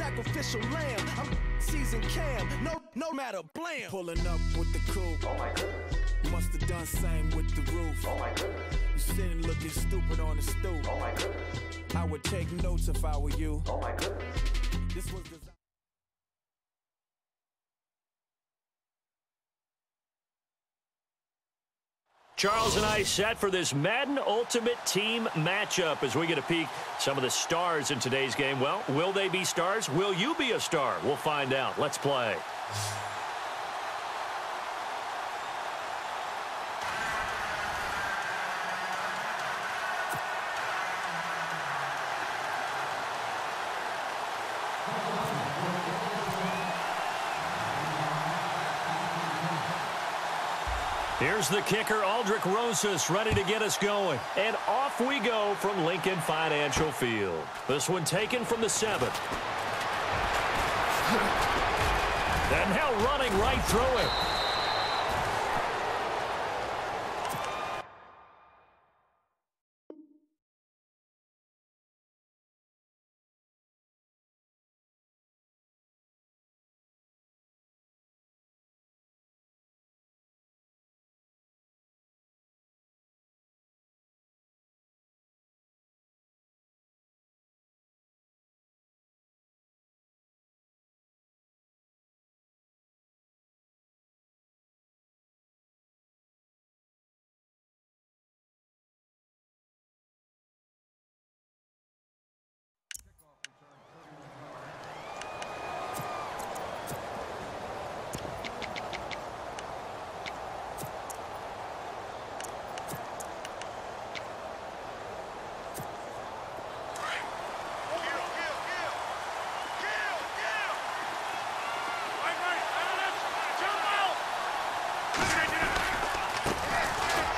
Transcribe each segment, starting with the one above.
sacrificial lamb. I'm seasoned cam, no matter, blam. Pulling up with the coupe. Oh my goodness. Must have done same with the roof. Oh my goodness. You sitting looking stupid on the stoop. Oh my goodness. I would take notes if I were you. Oh my goodness. This was the Charles and I set for this Madden Ultimate Team matchup as we get a peek some of the stars in today's game. Well, will they be stars? Will you be a star? We'll find out. Let's play. Here's the kicker, Aldrich Rosas, ready to get us going. And off we go from Lincoln Financial Field. This one taken from the 7th. And now running right through it.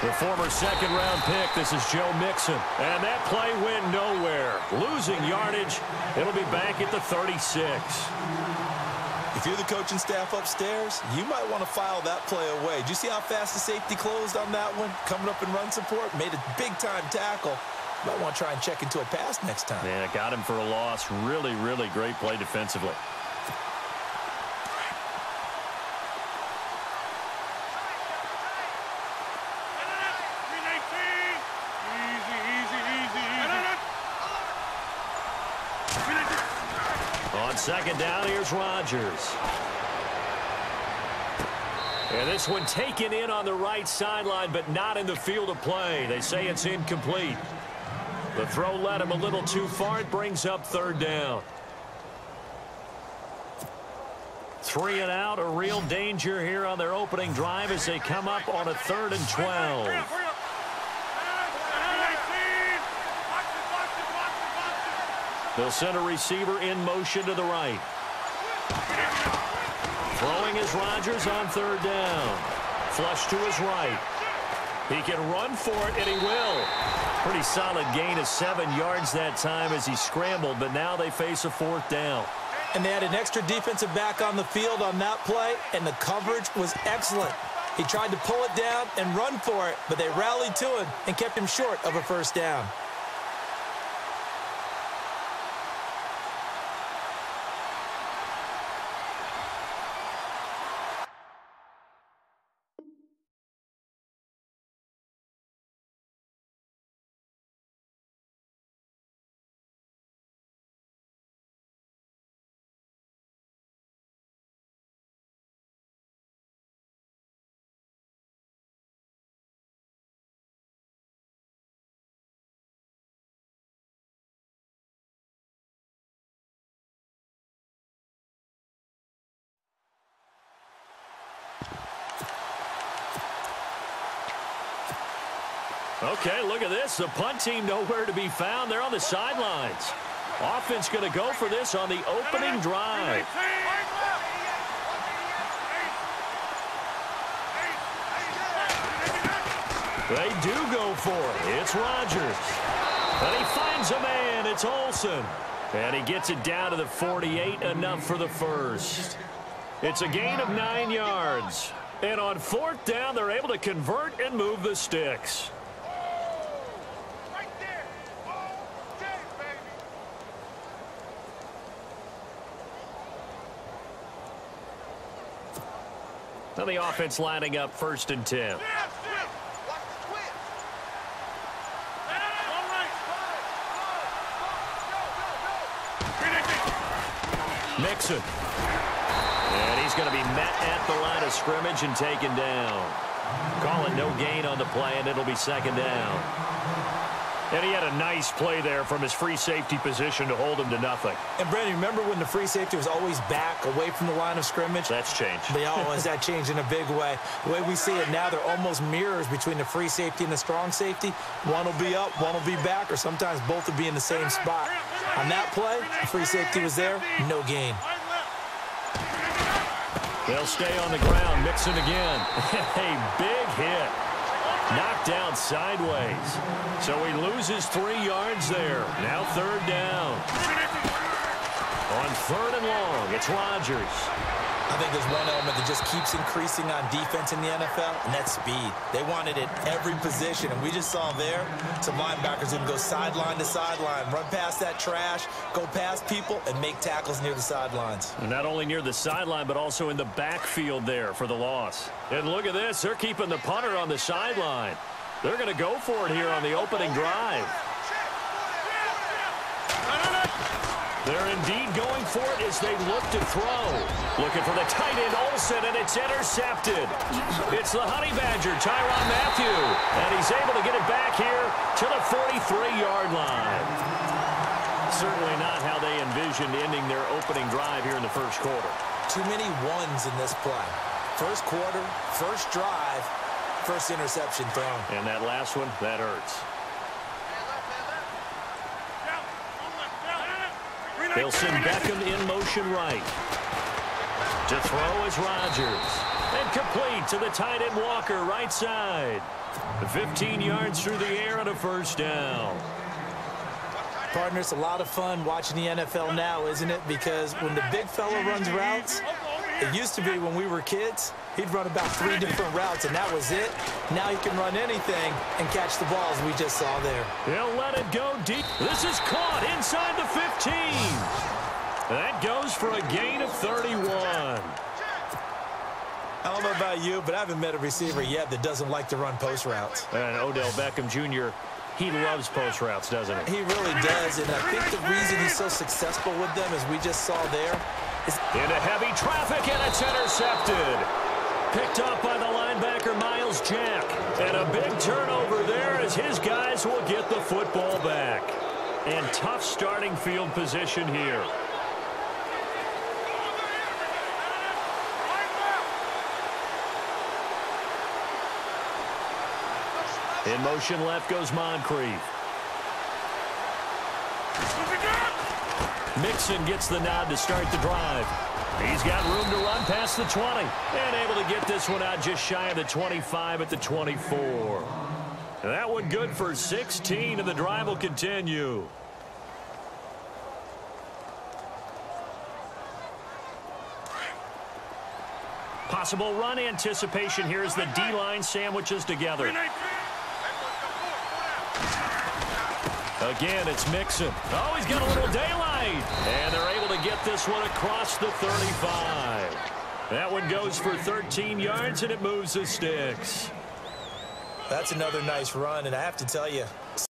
The former second-round pick, this is Joe Mixon. And that play went nowhere. Losing yardage. It'll be back at the 36. If you're the coaching staff upstairs, you might want to file that play away. Did you see how fast the safety closed on that one? Coming up in run support, made a big-time tackle. Might want to try and check into a pass next time. Yeah, got him for a loss. Really, really great play defensively. On second down, here's Rodgers. And this one taken in on the right sideline, but not in the field of play. They say it's incomplete. The throw led him a little too far. It brings up third down. 3 and out, a real danger here on their opening drive as they come up on a 3rd and 12. They'll send a receiver in motion to the right. Throwing is Rodgers on 3rd down. Flush to his right. He can run for it, and he will. Pretty solid gain of 7 yards that time as he scrambled, but now they face a 4th down. And they had an extra defensive back on the field on that play, and the coverage was excellent. He tried to pull it down and run for it, but they rallied to him and kept him short of a 1st down. Okay, look at this. The punt team nowhere to be found. They're on the sidelines. Offense going to go for this on the opening drive. They do go for it. It's Rodgers. And he finds a man. It's Olsen. And he gets it down to the 48, enough for the first. It's a gain of 9 yards. And on 4th down, they're able to convert and move the sticks. And the offense lining up 1st and 10. Mixon. And he's going to be met at the line of scrimmage and taken down. Call it no gain on the play, and it'll be 2nd down. And he had a nice play there from his free safety position to hold him to nothing. And, Brandon, remember when the free safety was always back away from the line of scrimmage? That's changed. They always that changed in a big way. The way we see it now, they're almost mirrors between the free safety and the strong safety. One will be up, one will be back, or sometimes both will be in the same spot. On that play, the free safety was there, no gain. They'll stay on the ground. Mixon again. A big hit. Knocked down sideways. So he loses 3 yards there. Now 3rd down. On 3rd and long, it's Rodgers. I think there's one element that just keeps increasing on defense in the NFL, and that's speed. They want it at every position, and we just saw there some linebackers who can go sideline to sideline, run past that trash, go past people, and make tackles near the sidelines. And not only near the sideline, but also in the backfield there for the loss. And look at this. They're keeping the punter on the sideline. They're going to go for it here on the opening drive. They're indeed going for it as they look to throw. Looking for the tight end, Olsen, and it's intercepted. It's the Honey Badger, Tyrann Mathieu, and he's able to get it back here to the 43-yard line. Certainly not how they envisioned ending their opening drive here in the 1st quarter. Too many ones in this play. 1st quarter, 1st drive, 1st interception thrown. And that last one, that hurts. They'll send Beckham in motion right. To throw is Rodgers. And complete to the tight end Walker, right side. 15 yards through the air and a 1st down. Partner, it's a lot of fun watching the NFL now, isn't it? Because when the big fella runs routes, it used to be when we were kids, he'd run about 3 different routes, and that was it. Now he can run anything and catch the balls we just saw there. He'll let it go deep. This is caught inside the 15. That goes for a gain of 31. I don't know about you, but I haven't met a receiver yet that doesn't like to run post routes. And Odell Beckham Jr., he loves post routes, doesn't he? He really does, and I think the reason he's so successful with them, as we just saw there, is into heavy traffic, and it's intercepted. Picked up by the linebacker, Miles Jack. And a big turnover there as his guys will get the football back. And tough starting field position here. In motion left goes Moncrief. Mixon gets the nod to start the drive. He's got room to run past the 20 and able to get this one out just shy of the 25 at the 24. That one good for 16, and the drive will continue. Possible run anticipation here as the D-line sandwiches together. Again, it's Mixon. Oh, he's got a little daylight. And they're able to get this one across the 35. That one goes for 13 yards, and it moves the sticks. That's another nice run, and I have to tell you,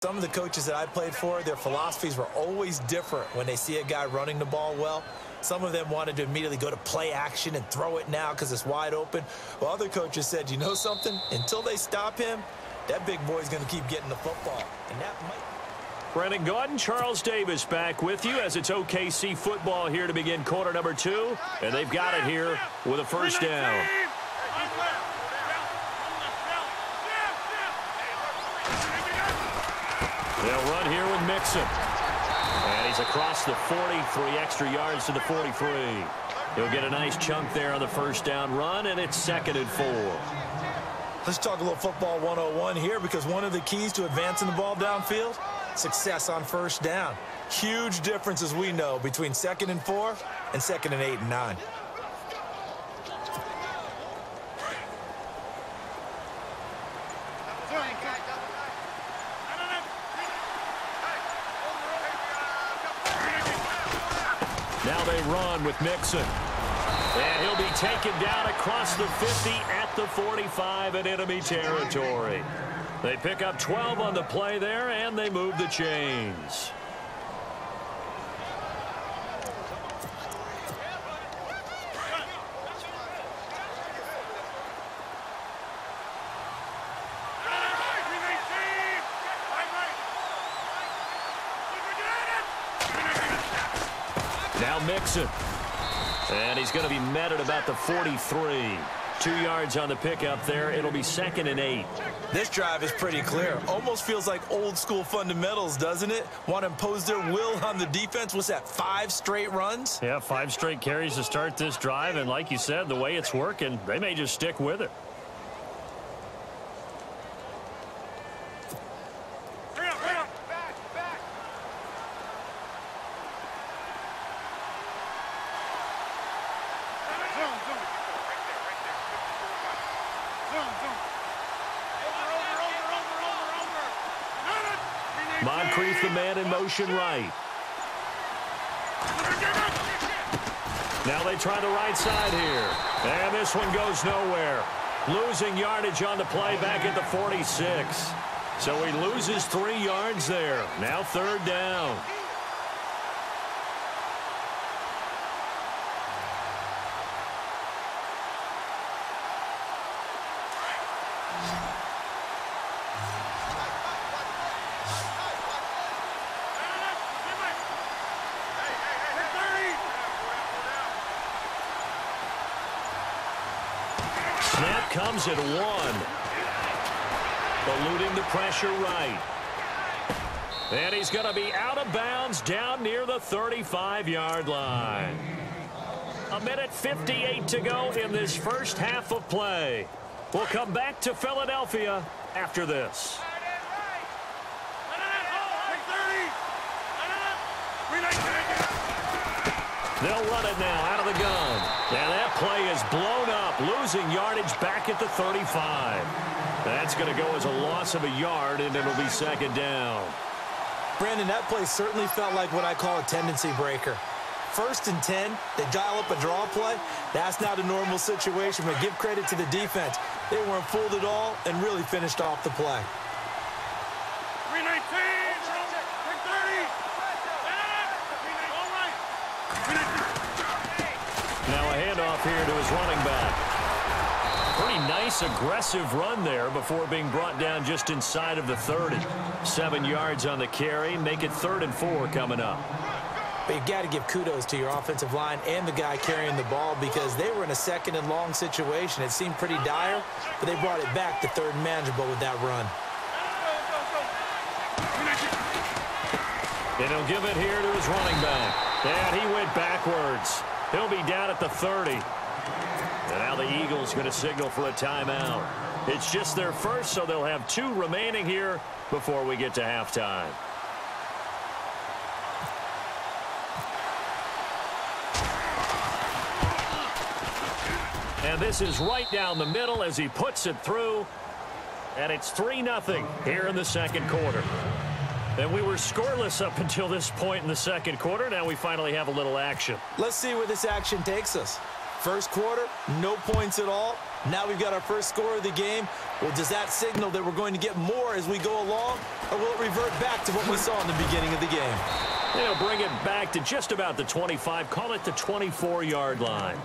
some of the coaches that I played for, their philosophies were always different when they see a guy running the ball well. Some of them wanted to immediately go to play action and throw it now because it's wide open. Well, other coaches said, you know something? Until they stop him, that big boy's going to keep getting the football. And that might... Brennan Gaudin, Charles Davis back with you as it's OKC football here to begin quarter number 2. And they've got it here with a 1st down. They'll run here with Mixon. And he's across the 40, 3 extra yards to the 43. He'll get a nice chunk there on the 1st down run, and it's 2nd and 4. Let's talk a little football 101 here, because one of the keys to advancing the ball downfield, success on 1st down. Huge difference, as we know, between 2nd and 4 and 2nd and 8 and 9. Now they run with Mixon. And he'll be taken down across the 50 at the 45 in enemy territory. They pick up 12 on the play there, and they move the chains. Now Mixon. And he's going to be met at about the 43. 2 yards on the pickup there. It'll be 2nd and 8. This drive is pretty clear. Almost feels like old school fundamentals, doesn't it? Want to impose their will on the defense. What's that, 5 straight runs? Yeah, 5 straight carries to start this drive. And like you said, the way it's working, they may just stick with it. Moncrief, the man in motion right. Now they try the right side here. And this one goes nowhere. Losing yardage on the play back at the 46. So he loses 3 yards there. Now 3rd down. Snap comes at 1. Eluding the pressure right. And he's going to be out of bounds down near the 35-yard line. 1:58 to go in this first half of play. We'll come back to Philadelphia after this. They'll run it now out of the gun. And that play is blown up, losing yardage back at the 35. That's going to go as a loss of a yard, and it'll be 2nd down. Brandon, that play certainly felt like what I call a tendency breaker. 1st and 10, they dial up a draw play. That's not a normal situation, but give credit to the defense. They weren't fooled at all and really finished off the play. 319. Now a handoff here to his running back. Pretty nice, aggressive run there before being brought down just inside of the 30. 7 yards on the carry. Make it 3rd and 4 coming up. But you've got to give kudos to your offensive line and the guy carrying the ball because they were in a 2nd and long situation. It seemed pretty dire, but they brought it back to 3rd and manageable with that run. And he'll give it here to his running back. And he went backwards. He'll be down at the 30. And now the Eagles going to signal for a timeout. It's just their first, so they'll have 2 remaining here before we get to halftime. And this is right down the middle as he puts it through. And it's 3-0 here in the 2nd quarter. And we were scoreless up until this point in the 2nd quarter. Now we finally have a little action. Let's see where this action takes us. First quarter, no points at all. Now we've got our first score of the game. Well, does that signal that we're going to get more as we go along? Or will it revert back to what we saw in the beginning of the game? They'll bring it back to just about the 25. Call it the 24-yard line.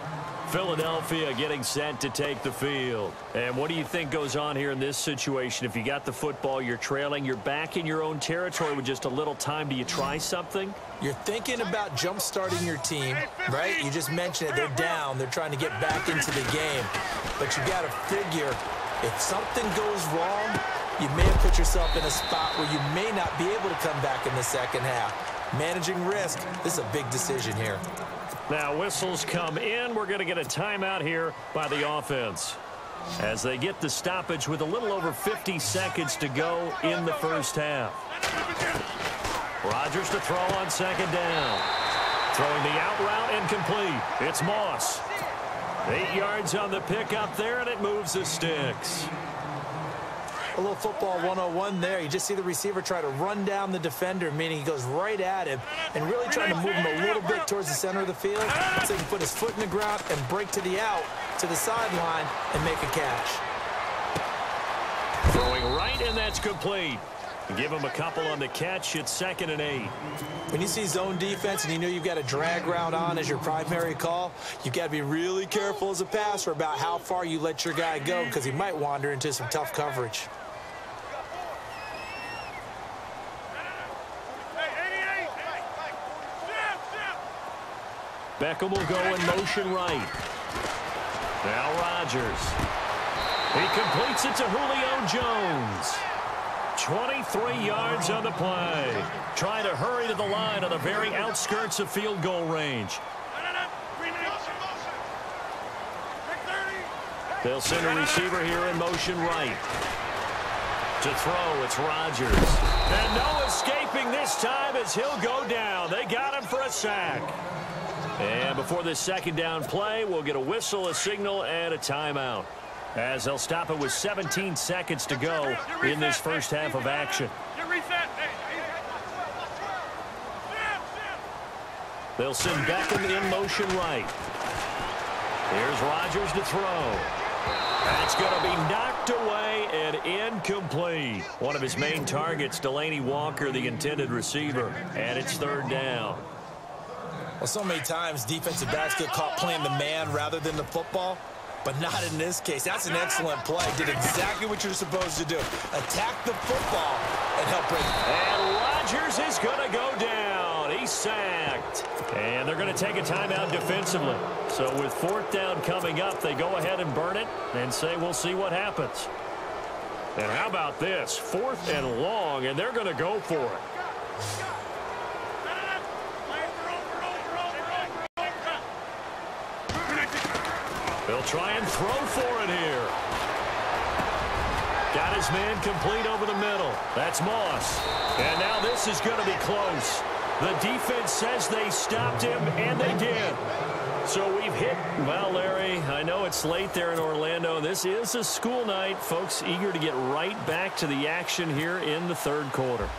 Philadelphia getting set to take the field. And what do you think goes on here in this situation? If you got the football, you're trailing, you're back in your own territory with just a little time. Do you try something? You're thinking about jump-starting your team, right? You just mentioned it. They're down. They're trying to get back into the game. But you got to figure if something goes wrong, you may have put yourself in a spot where you may not be able to come back in the second half. Managing risk, this is a big decision here. Now whistles come in. We're going to get a timeout here by the offense as they get the stoppage with a little over 50 seconds to go in the first half. Rodgers to throw on 2nd down. Throwing the out route incomplete. It's Moss. 8 yards on the pickup there, and it moves the sticks. A little football 101 there. You just see the receiver try to run down the defender, meaning he goes right at him and really trying to move him a little bit towards the center of the field so he can put his foot in the ground and break to the out, to the sideline, and make a catch. Throwing right, and that's complete. Give him a couple on the catch. It's 2nd and 8. When you see zone defense and you know you've got a drag route on as your primary call, you've got to be really careful as a passer about how far you let your guy go because he might wander into some tough coverage. Beckham will go in motion right. Now Rodgers. He completes it to Julio Jones. 23 yards on the play. Trying to hurry to the line on the very outskirts of field goal range. They'll send a receiver here in motion right. To throw, it's Rodgers. And no escaping this time as he'll go down. They got him for a sack. And before this 2nd down play, we'll get a whistle, a signal, and a timeout, as they'll stop it with 17 seconds to go in this first half of action. They'll send Beckham in motion right. Here's Rodgers to throw. That's going to be knocked away and incomplete. One of his main targets, Delaney Walker, the intended receiver, and it's 3rd down. Well, so many times defensive backs get caught playing the man rather than the football. But not in this case. That's an excellent play. Did exactly what you're supposed to do. Attack the football and help break. And Rodgers is going to go down. He's sacked. And they're going to take a timeout defensively. So with 4th down coming up, they go ahead and burn it and say we'll see what happens. And how about this? 4th and long, and they're going to go for it. They'll try and throw for it here. Got his man complete over the middle. That's Moss. And now this is going to be close. The defense says they stopped him, and they did. So we've hit, well, Larry, I know it's late there in Orlando. This is a school night. Folks eager to get right back to the action here in the 3rd quarter.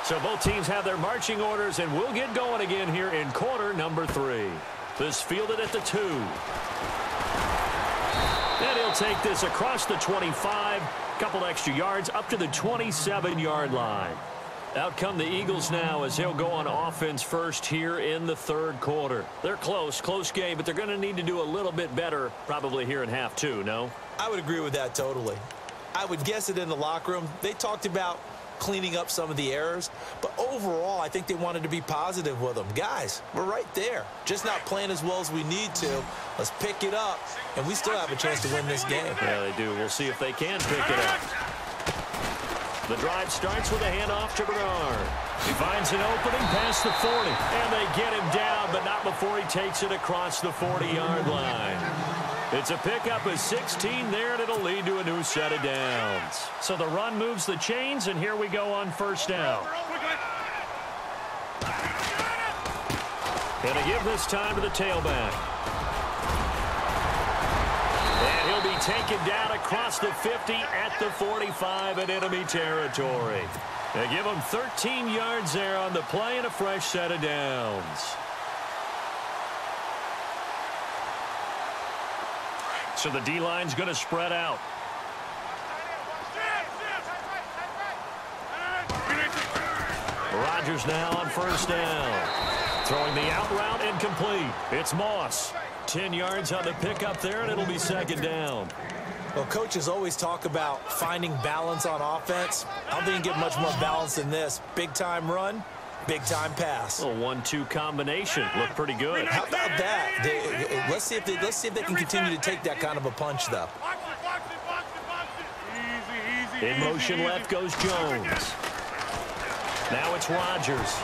So both teams have their marching orders, and we'll get going again here in quarter number 3. This fielded at the 2. And he'll take this across the 25. Couple extra yards up to the 27-yard line. Out come the Eagles now as they'll go on offense first here in the 3rd quarter. They're close game, but they're going to need to do a little bit better probably here in half 2, no? I would agree with that totally. I would guess it in the locker room. They talked about cleaning up some of the errors, but overall I think they wanted to be positive with them. Guys, we're right there, just not playing as well as we need to. Let's pick it up, and we still have a chance to win this game. Yeah, they do. We'll see if they can pick it up. The drive starts with a handoff to Bernard. He finds an opening past the 40, and they get him down, but not before he takes it across the 40-yard line. It's a pickup of 16 there, and it'll lead to a new set of downs. So the run moves the chains, and here we go on 1st down. Gonna give this time to the tailback. And he'll be taken down across the 50 at the 45 in enemy territory. They give him 13 yards there on the play and a fresh set of downs. So the D-line's going to spread out. Rodgers now on 1st down. Throwing the out route incomplete. It's Moss. 10 yards on the pickup there, and it'll be 2nd down. Well, coaches always talk about finding balance on offense. I don't think you can get much more balance than this. Big-time run, big-time pass. A 1-2 combination. Looked pretty good. How about that? Let's see if they can continue to take that kind of a punch, though. In motion left goes Jones. Now it's Rodgers.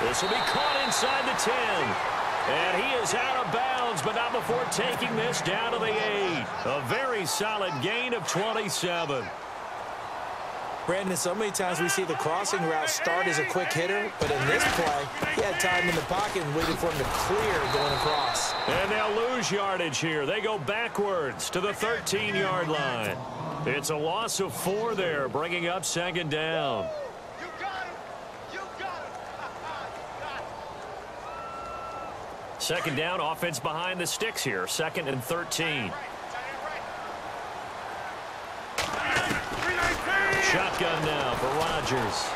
This will be caught inside the 10. And he is out of bounds, but not before taking this down to the 8. A very solid gain of 27. Brandon, so many times we see the crossing route start as a quick hitter, but in this play, he had time in the pocket and waited for him to clear going across. And they'll lose yardage here. They go backwards to the 13-yard line. It's a loss of 4 there, bringing up second down. You got him. You got him. Second down, offense behind the sticks here. 2nd and 13. Shotgun now for Rodgers.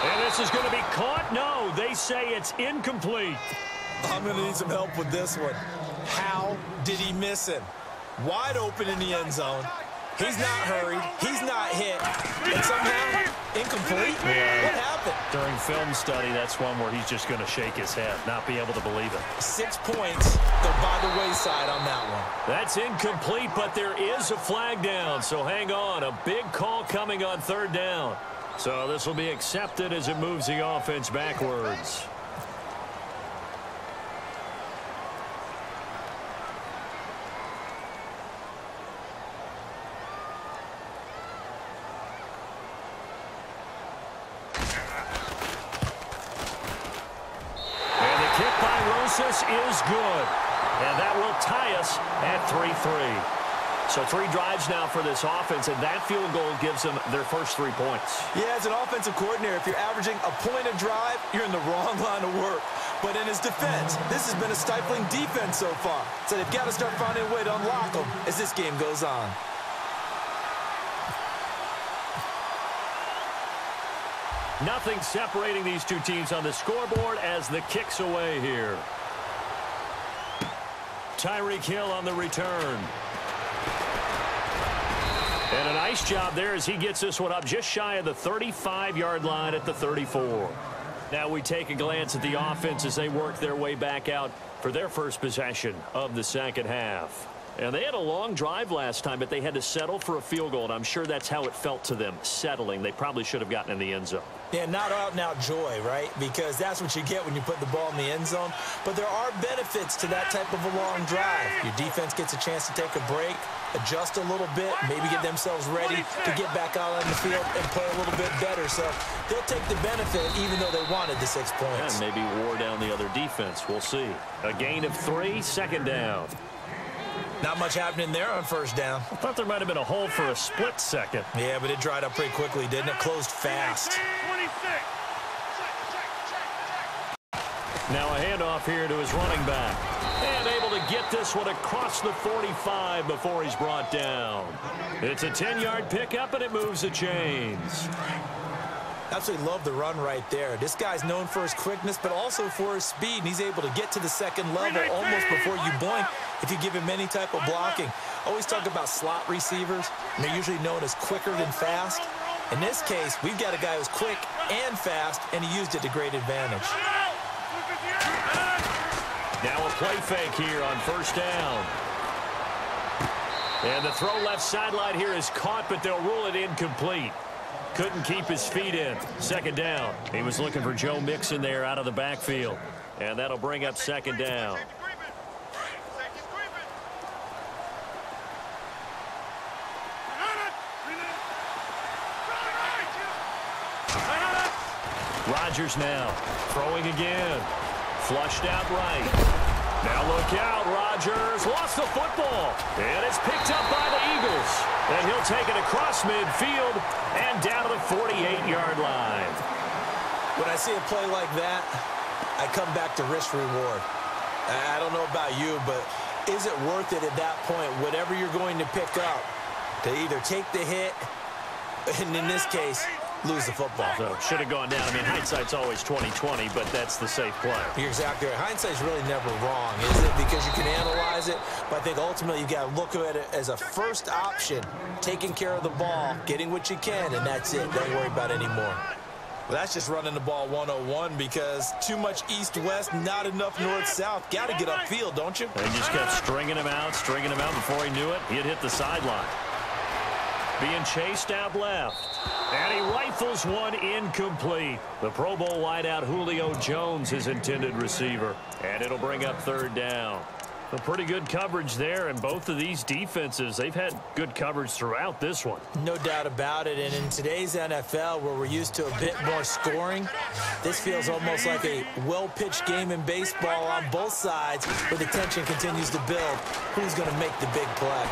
And this is going to be caught. No, they say it's incomplete. I'm going to need some help with this one. How did he miss him? Wide open in the end zone. He's not hurried. He's not hit. And somehow, incomplete? Yeah. What happened? During film study, that's one where he's just going to shake his head, not be able to believe it. 6 points go by the wayside on that one. That's incomplete, but there is a flag down, so hang on. A big call coming on 3rd down. So this will be accepted as it moves the offense backwards. Is good, and that will tie us at 3-3. So 3 drives now for this offense, and that field goal gives them their first 3 points. Yeah, as an offensive coordinator, if you're averaging a point a drive, you're in the wrong line of work. But in his defense, this has been a stifling defense so far. So they've got to start finding a way to unlock them as this game goes on. Nothing separating these two teams on the scoreboard as the kick's away here. Tyreek Hill on the return. And a nice job there as he gets this one up just shy of the 35-yard line at the 34. Now we take a glance at the offense as they work their way back out for their first possession of the second half. And they had a long drive last time, but they had to settle for a field goal, and I'm sure that's how it felt to them, settling. They probably should have gotten in the end zone. Yeah, not out-and-out joy, right? Because that's what you get when you put the ball in the end zone. But there are benefits to that type of a long drive. Your defense gets a chance to take a break, adjust a little bit, maybe get themselves ready to get back out on the field and play a little bit better. So they'll take the benefit even though they wanted the 6 points. And maybe wore down the other defense. We'll see. A gain of 3, second down. Not much happening there on first down. I thought there might have been a hole for a split second. Yeah, but it dried up pretty quickly, didn't it? Closed fast. Now a handoff here to his running back. And able to get this one across the 45 before he's brought down. It's a 10-yard pickup, and it moves the chains. Absolutely love the run right there. This guy's known for his quickness, but also for his speed, and he's able to get to the second level almost before you blink if you give him any type of blocking. Always talk about slot receivers, and they're usually known as quicker than fast. In this case, we've got a guy who's quick and fast, and he used it to great advantage. Now a play fake here on first down. And the throw left sideline here is caught, but they'll rule it incomplete. Couldn't keep his feet in. Second down. He was looking for Joe Mixon there out of the backfield. And that'll bring up second down. Rodgers now throwing again. Flushed out right. Now look out, Rodgers lost the football, and it's picked up by the Eagles. And he'll take it across midfield and down to the 48-yard line. When I see a play like that, I come back to risk-reward. I don't know about you, but is it worth it at that point, whatever you're going to pick up, to either take the hit, and in this case, lose the football? So should have gone down. I mean, hindsight's always 20/20, but that's the safe play. You're exactly right. Hindsight's really never wrong, is it? Because you can analyze it, but I think ultimately you've got to look at it as a first option, taking care of the ball, getting what you can, and that's it. Don't worry about it anymore. Well, that's just running the ball 101 because too much east-west, not enough north-south. Got to get upfield, don't you? They just kept stringing him out before he knew it. He had hit the sideline. Being chased out left. And he rifles one incomplete. The Pro Bowl wideout Julio Jones, his intended receiver. And it'll bring up third down. A pretty good coverage there, and both of these defenses, they've had good coverage throughout this one. No doubt about it, and in today's NFL, where we're used to a bit more scoring, this feels almost like a well-pitched game in baseball on both sides, where the tension continues to build. Who's going to make the big play?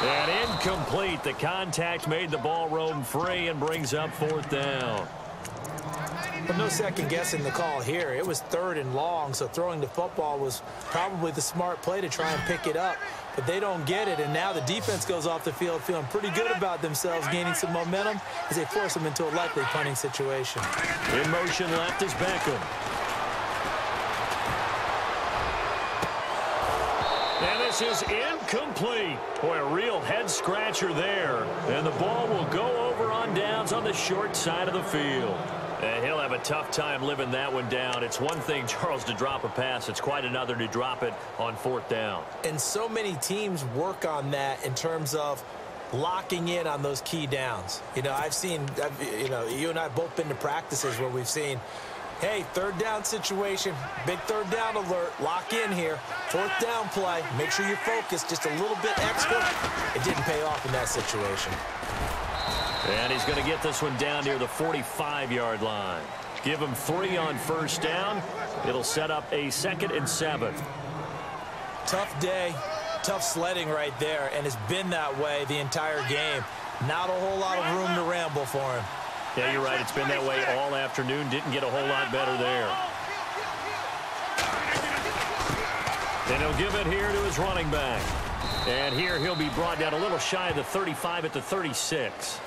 And incomplete. The contact made the ball roam free and brings up 4th down. But no second guessing the call here. It was 3rd and long, so throwing the football was probably the smart play to try and pick it up. But they don't get it, and now the defense goes off the field feeling pretty good about themselves, gaining some momentum as they force them into a likely punting situation. In motion left is Beckham. And this is incomplete. Boy, a real head-scratcher there. And the ball will go over on downs on the short side of the field. And he'll have a tough time living that one down. It's one thing, Charles, to drop a pass. It's quite another to drop it on 4th down. And so many teams work on that in terms of locking in on those key downs. You know, you and I have both been to practices where we've seen, hey, 3rd down situation, big 3rd down alert, lock in here. 4th down play, make sure you're focused just a little bit extra. It didn't pay off in that situation. And he's going to get this one down near the 45-yard line. Give him 3 on 1st down. It'll set up a 2nd and 7. Tough day, tough sledding right there, and it's been that way the entire game. Not a whole lot of room to ramble for him. Yeah, you're right. It's been that way all afternoon. Didn't get a whole lot better there. And he'll give it here to his running back. And here he'll be brought down a little shy of the 35 at the 36.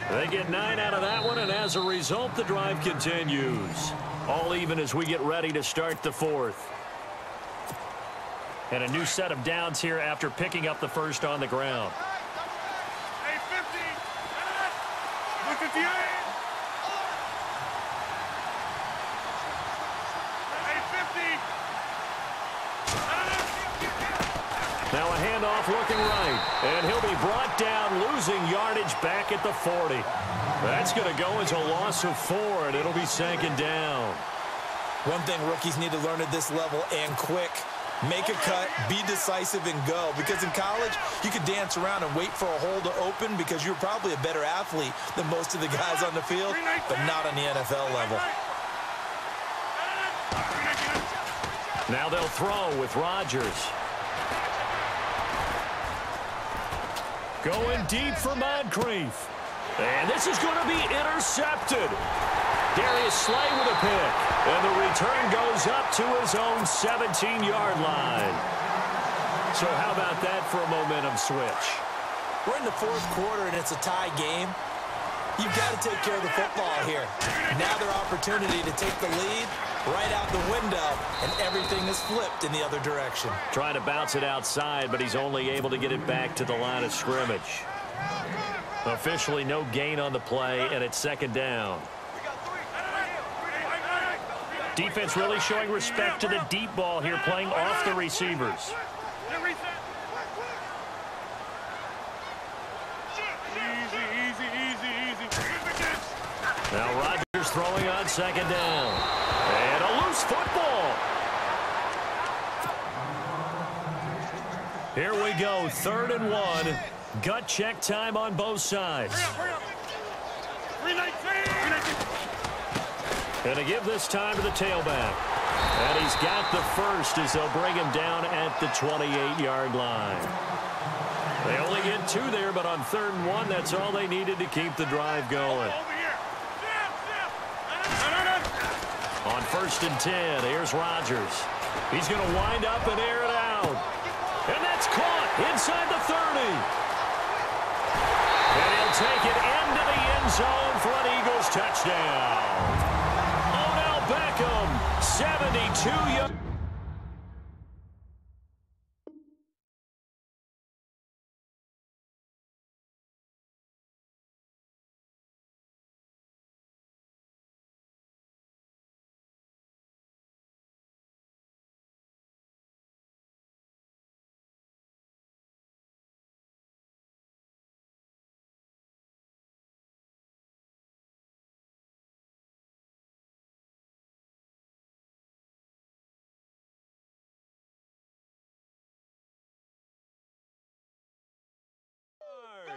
They get 9 out of that one, and as a result, the drive continues. All even as we get ready to start the 4th. And a new set of downs here after picking up the first on the ground. Hey, 50. 158. Now a handoff looking right, and he'll be brought down, losing yardage back at the 40. That's going to go as a loss of 4, and it'll be 2nd down. One thing rookies need to learn at this level, and quick, make a cut, be decisive, and go. Because in college, you could dance around and wait for a hole to open because you're probably a better athlete than most of the guys on the field, but not on the NFL level. Now they'll throw with Rodgers. Going deep for Moncrief. And this is going to be intercepted. Darius Slay with a pick. And the return goes up to his own 17-yard line. So how about that for a momentum switch? We're in the 4th quarter, and it's a tie game. You've got to take care of the football here. Now their opportunity to take the lead right out the window, and everything is flipped in the other direction. Trying to bounce it outside, but he's only able to get it back to the line of scrimmage. Officially no gain on the play, and it's 2nd down. Defense really showing respect to the deep ball here, playing off the receivers. Now Rodgers throwing on 2nd down. And a loose football. Here we go, 3rd and 1. Gut check time on both sides. And to give this time to the tailback. And he's got the first as they'll bring him down at the 28-yard line. They only get 2 there, but on 3rd and 1, that's all they needed to keep the drive going. On 1st and 10, here's Rodgers. He's going to wind up and air it out. And that's caught inside the 30. And he'll take it into the end zone for an Eagles touchdown. Odell Beckham, 72 yards.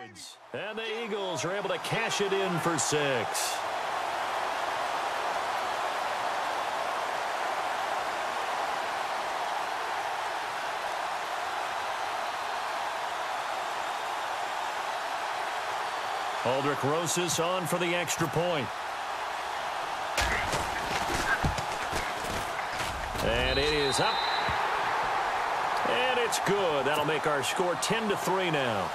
yards. And the Eagles are able to cash it in for 6. Aldrich Rosas on for the extra point. And it is up. And it's good. That'll make our score 10-3 now.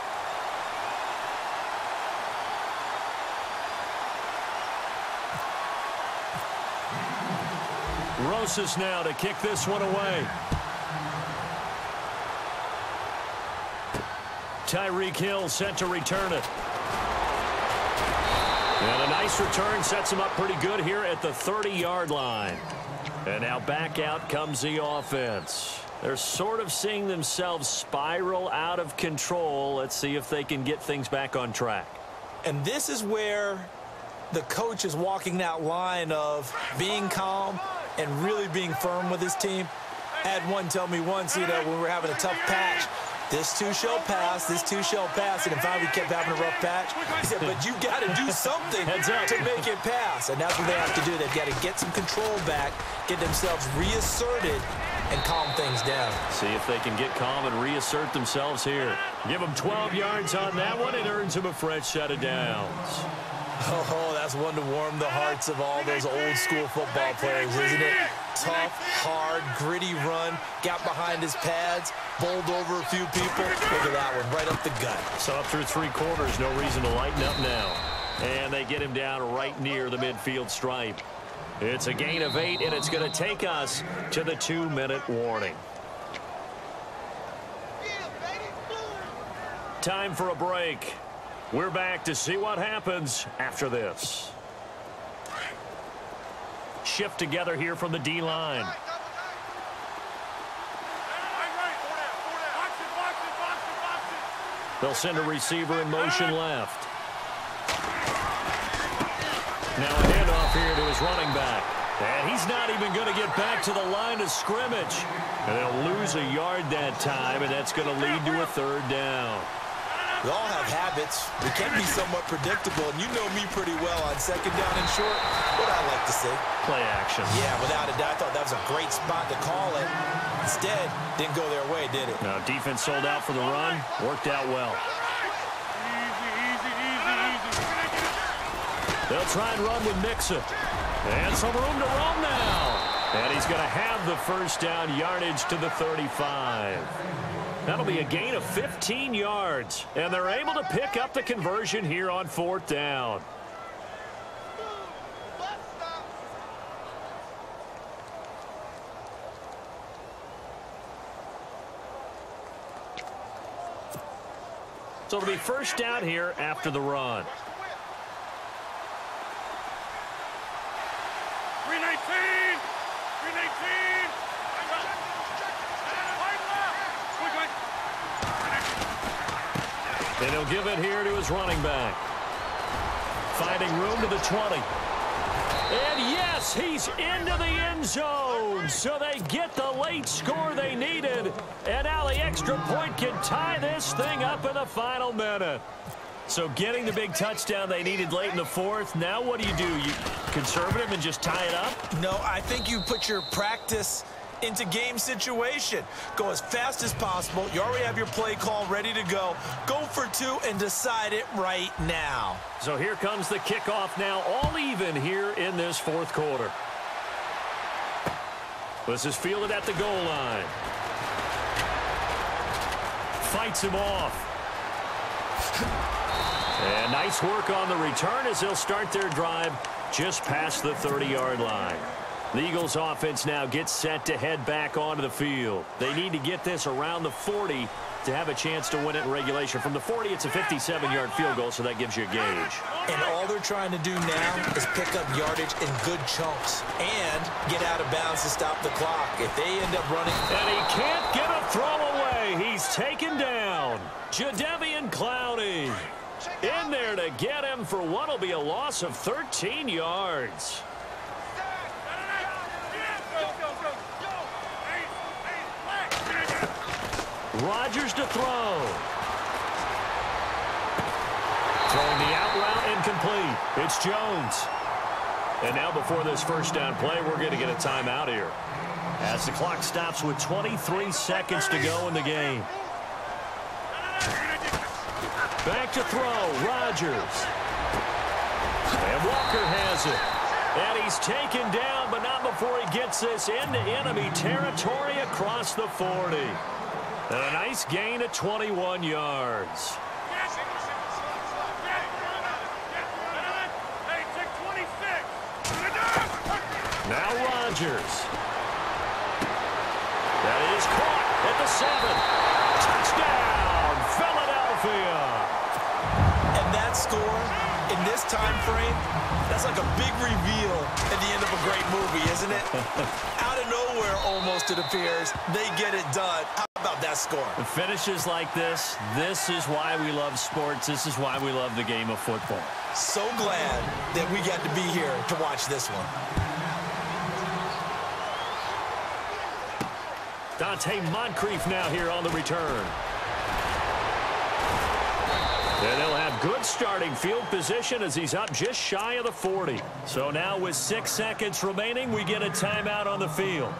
Rosas now to kick this one away. Tyreek Hill set to return it. And a nice return sets him up pretty good here at the 30-yard line. And now back out comes the offense. They're sort of seeing themselves spiral out of control. Let's see if they can get things back on track. And this is where the coach is walking that line of being calm and really being firm with his team. I had one tell me once, when we were having a tough patch, this too shall pass, this too shall pass. And in fact, we kept having a rough patch. He said, but you got to do something to make it pass. And that's what they have to do. They've got to get some control back, get themselves reasserted, and calm things down. See if they can get calm and reassert themselves here. Give them 12 yards on that one. It earns them a fresh set of downs. Oh, that's one to warm the hearts of all those old-school football players, isn't it? Tough, hard, gritty run, got behind his pads, bowled over a few people. Look at that one, right up the gut. So up through 3 quarters, no reason to lighten up now. And they get him down right near the midfield stripe. It's a gain of 8, and it's going to take us to the 2-minute warning. Time for a break. We're back to see what happens after this. Shift together here from the D-line. They'll send a receiver in motion left. Now a handoff here to his running back. And he's not even going to get back to the line of scrimmage. And they'll lose a yard that time, and that's going to lead to a 3rd down. We all have habits. We can be somewhat predictable, and you know me pretty well on 2nd down and short. What I like to see. Play action. Yeah, without a doubt. I thought that was a great spot to call it. Instead, didn't go their way, did it? No, defense sold out for the run. Worked out well. They'll try and run with Mixon. And some room to roam now. And he's going to have the 1st down yardage to the 35. That'll be a gain of 15 yards. And they're able to pick up the conversion here on 4th down. So it'll be 1st down here after the run. 319! 319! And he'll give it here to his running back. Finding room to the 20. And yes, he's into the end zone. So they get the late score they needed. And now the extra point can tie this thing up in the final minute. So getting the big touchdown they needed late in the 4th. Now what do? You conservative and just tie it up? No, I think you put your practice into game situation. Go as fast as possible. You already have your play call ready to go. Go for 2 and decide it right now. So here comes the kickoff now, all even here in this 4th quarter. This is fielded at the goal line. Fights him off. And nice work on the return as they'll start their drive just past the 30-yard line. The Eagles offense now gets set to head back onto the field. They need to get this around the 40 to have a chance to win it in regulation. From the 40, it's a 57-yard field goal, so that gives you a gauge. And all they're trying to do now is pick up yardage in good chunks and get out of bounds to stop the clock. If they end up running... And he can't get a throw away. He's taken down. Jadeveon Clowney in there to get him for what will be a loss of 13 yards. Rodgers to throw. complete. It's Jones. And now before this first down play, we're going to get a timeout here, as the clock stops with 23 seconds to go in the game. Back to throw, Rodgers. And Walker has it. And he's taken down, but not before he gets this into enemy territory across the 40. And a nice gain of 21 yards. Now Rodgers. That is caught at the 7. Touchdown, Philadelphia. And that score, in this time frame, that's like a big reveal at the end of a great movie, isn't it? Out of nowhere, almost, it appears, they get it done. How about that score? The finishes like this is why we love sports. This is why we love the game of football. So glad that we got to be here to watch this one. Dante Moncrief now here on the return. And they'll have good starting field position as he's up just shy of the 40. So now with 6 seconds remaining, we get a timeout on the field.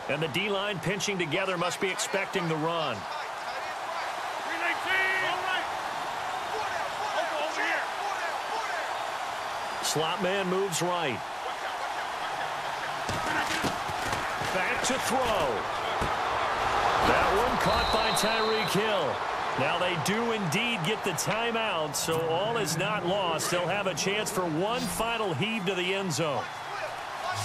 And the D-line pinching together must be expecting the run. Slot man moves right. Back to throw. That one caught by Tyreek Hill. Now they do indeed get the timeout, so all is not lost. They'll have a chance for one final heave to the end zone.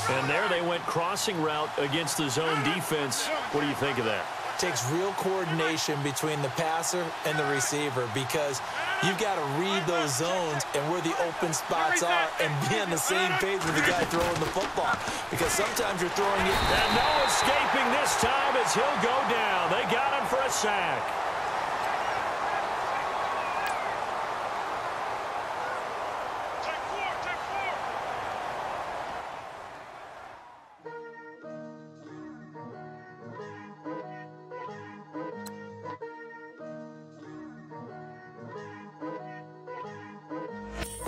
And there they went crossing route against the zone defense. What do you think of that? Takes real coordination between the passer and the receiver, because you've got to read those zones and where the open spots are and be on the same page with the guy throwing the football, because sometimes you're throwing it. And no escaping this time as he'll go down. They got him for a sack.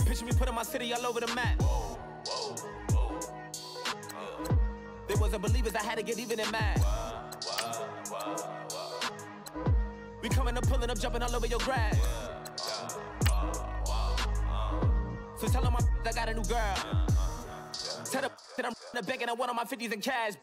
Picture me putting my city all over the map. They wasn't believers, I had to get even in mad. We coming up, pulling up, jumping all over your grass. So tell them I got a new girl. Tell them that I'm begging on one of my 50s in cash.